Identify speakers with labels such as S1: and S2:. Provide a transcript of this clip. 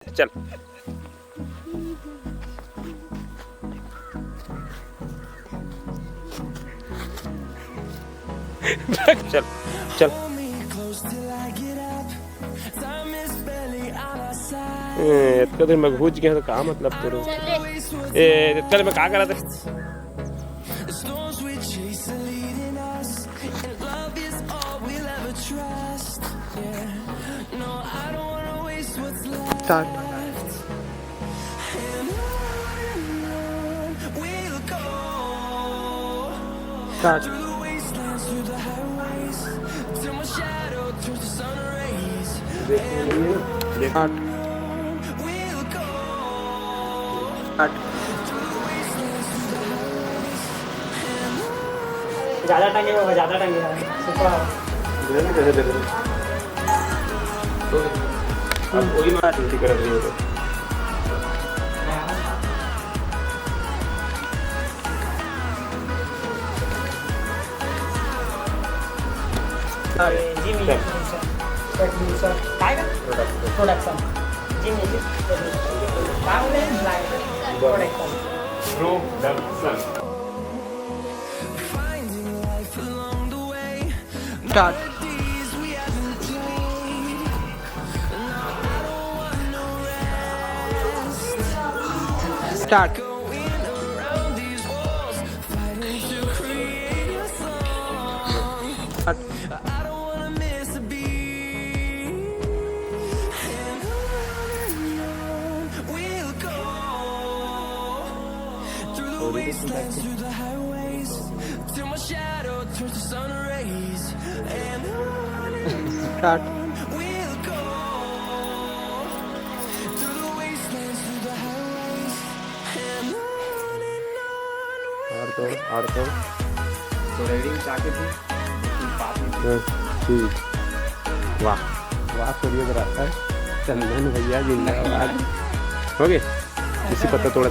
S1: चल चल चल इतका देर मैं घूच गया तो कहा मतलब तेरे चल मैं कहा करा था स्टार्ट स्टार्ट
S2: ज्यादा टंगे होगा, ज्यादा टंगे
S1: अब वही मार ड्यूटी कर रही हो तो
S2: जिम काय का प्रोडक्शन जिम काय बोलले प्रोडक्शन
S1: स्टार्ट स्टार्ट स्टार्ट और तो रेडिंग चाहते थे वाह वाह कोरियोग्राफर चंदन भैया जिंदाबाद हो गए इसी पत्ता थोड़ा